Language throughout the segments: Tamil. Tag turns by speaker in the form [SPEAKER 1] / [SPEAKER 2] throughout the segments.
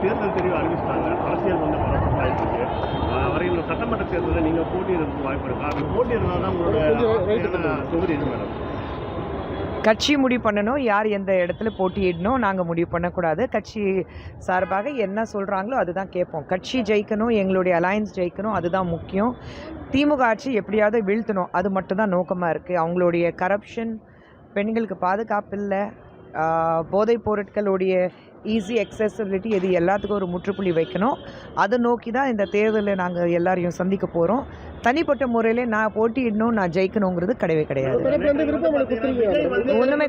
[SPEAKER 1] தேர்தல் தெரிவு அறிவிச்சிட்டாங்க. அரசியல் வந்து பரபரப்பாயிட்டு இருக்கு. வரையில் சட்டமன்ற தேர்தலில் நீங்கள் போட்டியிடுறதுக்கு வாய்ப்பு இருக்கா? அப்படி போட்டியிடுறதா தான் உங்களோட தொகுதி இது மேடம்.
[SPEAKER 2] கட்சி முடிவு பண்ணணும் யார் எந்த இடத்துல போட்டியிடணும். நாங்கள் முடிவு பண்ணக்கூடாது. கட்சி சார்பாக என்ன சொல்கிறாங்களோ அதுதான் கேட்போம். கட்சி ஜெயிக்கணும், எங்களுடைய அலையன்ஸ் ஜெயிக்கணும், அதுதான் முக்கியம். திமுக ஆட்சி எப்படியாவது வீழ்த்தணும், அது மட்டும்தான் நோக்கமாக இருக்குது. அவங்களுடைய கரப்ஷன், பெண்களுக்கு பாதுகாப்பு இல்லை, போதைப் பொருட்களுடைய ஈஸி அக்சசிபிலிட்டி, இது எல்லாத்துக்கும் ஒரு முற்றுப்புள்ளி வைக்கணும். அதை நோக்கி தான் இந்த தேர்தலில் நாங்கள் எல்லாரையும் சந்திக்க போகிறோம். தனிப்பட்ட முறையில் நான் போட்டியிடணும், நான் ஜெயிக்கணுங்கிறது கிடையவே கிடையாது. ஒன்றுமே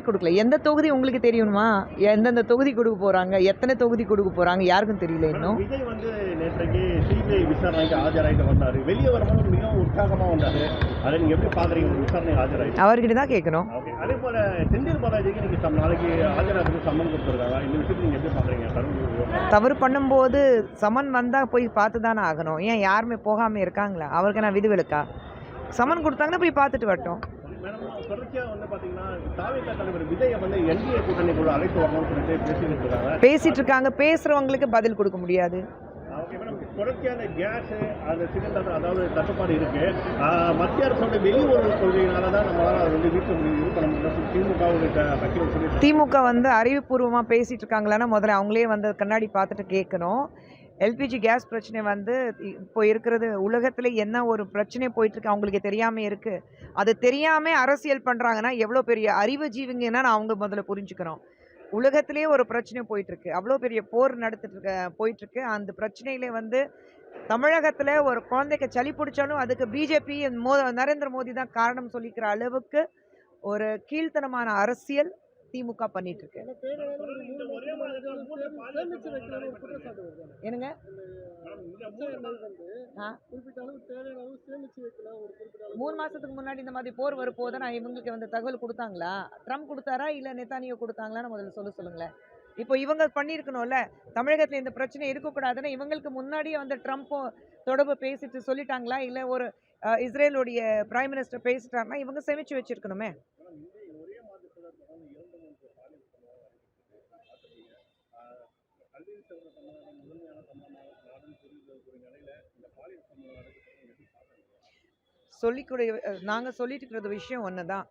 [SPEAKER 2] கொடுக்கல. எந்த தொகுதி உங்களுக்கு தெரியணுமா? எந்தெந்த தொகுதி கொடுக்க போகிறாங்க, எத்தனை தொகுதி கொடுக்க போகிறாங்க, யாருக்கும் தெரியல இன்னும்.
[SPEAKER 1] விஜய் வந்து நேற்றைக்கு சிபிஐ விசாரணைக்கு ஆஜராகிட்டு வந்தார். வெளியே வரும்போது மிகவும் உற்சாகமாக வந்தார். அதை நீங்கள் எப்படி பார்க்குறீங்க? விசாரணை ஆஜராகி
[SPEAKER 2] அவர்கிட்ட தான் கேட்கணும்.
[SPEAKER 1] அதே போல் செந்தில் பாலாஜிக்கு நீங்கள் நாளைக்கு ஆஜராகிறதுக்கு சம்மன் கொடுத்துருக்காங்க. இந்த விஷயத்தை நீங்கள் எப்படி பார்க்குறீங்க?
[SPEAKER 2] தவறு பண்ணும்போது சமன் வந்தால் போய் பார்த்து தானே ஆகணும். ஏன் யாருமே போகாமல் இருக்காங்களா? அவருக்கு நான் விதிவிலக்கா? சமன் கொடுத்தாங்கன்னா போய் பார்த்துட்டு வரட்டும்.
[SPEAKER 1] தொடர்ச்சியாக வந்து பார்த்தீங்கன்னா தாவேகா தலைவர் விஜயை வந்து என்டிஏ கூட்டணிக்குள்ள அழைத்து வரணும்னு சொல்லிட்டு
[SPEAKER 2] பேசிட்டு இருக்காங்க. பேசுகிறவங்களுக்கு பதில் கொடுக்க முடியாது.
[SPEAKER 1] ஓகே மேடம், தொடர்ச்சியான கேஸ் அந்த சிலிண்டர் அதாவது தட்டுப்பாடு இருக்கு. மத்திய அரசோட வெளியுறவு கொள்கையினால தான் நம்மளால அதை வந்து வீட்டு இது பண்ண முடியும்.
[SPEAKER 2] திமுக வந்து அறிவுபூர்வமாக பேசிட்டு இருக்காங்களான்னா முதல்ல அவங்களே வந்து கண்ணாடி பார்த்துட்டு கேட்கணும். எல்பிஜி கேஸ் பிரச்சனை வந்து இப்போ இருக்கிறது உலகத்தில் என்ன ஒரு பிரச்சனை போயிட்டுருக்கு அவங்களுக்கு தெரியாமல் இருக்குது. அது தெரியாமல் அரசியல் பண்ணுறாங்கன்னா எவ்வளோ பெரிய அறிவு ஜீவிங்கன்னா அவங்க முதல்ல புரிஞ்சுக்கணும். உலகத்திலே ஒரு பிரச்சனை போயிட்டுருக்கு, அவ்வளோ பெரிய போர் போயிட்டுருக்கு. அந்த பிரச்சனையில வந்து தமிழகத்தில் ஒரு குழந்தைக்கு சளி பிடிச்சாலும் அதுக்கு பிஜேபி நரேந்திர மோடி தான் காரணம் சொல்லிக்கிற அளவுக்கு ஒரு கீழ்த்தனமான அரசியல் திமுக பண்ணிட்டு இருக்கு. என்னங்க? 3 மாசத்துக்கு முன்னாடி இந்த மாதிரி போர் வரப்போது நான் இவங்களுக்கு வந்து தகவல் கொடுத்தாங்களா? ட்ரம்ப் கொடுத்தாரா இல்லை நெத்தானியோ கொடுத்தாங்களான்னு முதல்ல சொல்லுங்களேன். இப்போ இவங்க பண்ணியிருக்கணும்ல, தமிழகத்தில் இந்த பிரச்சனை இருக்கக்கூடாதுன்னு இவங்களுக்கு முன்னாடியே வந்து ட்ரம்ப்பும் தொடர்பு பேசிட்டு சொல்லிட்டாங்களா? இல்லை ஒரு இஸ்ரேலுடைய பிரைம் மினிஸ்டர் பேசிட்டாருன்னா இவங்க சேமிச்சு வச்சிருக்கணுமே. நாங்கள் சொல்லிட்டு இருக்கிற விஷயம் ஒன்று தான்.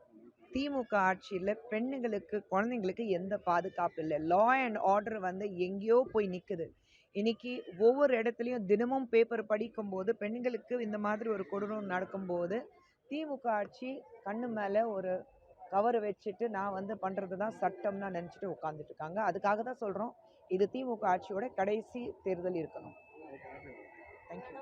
[SPEAKER 2] திமுக ஆட்சியில் பெண்ணுங்களுக்கு, குழந்தைங்களுக்கு எந்த பாதுகாப்பு இல்லை. லா அண்ட் ஆர்டர் வந்து எங்கேயோ போய் நிற்குது. இன்னைக்கு ஒவ்வொரு இடத்துலையும் தினமும் பேப்பர் படிக்கும்போது பெண்களுக்கு இந்த மாதிரி ஒரு கொடூரம் நடக்கும்போது திமுக ஆட்சி கண்ணு மேலே ஒரு கவரை வச்சுட்டு நான் வந்து பண்ணுறது தான் சட்டம்னா நினச்சிட்டு உட்காந்துட்டு இருக்காங்க. அதுக்காக தான் சொல்கிறோம், இது திமுக ஆட்சியோட கடைசி தேர்தல் இருக்கணும். தேங்க்யூ.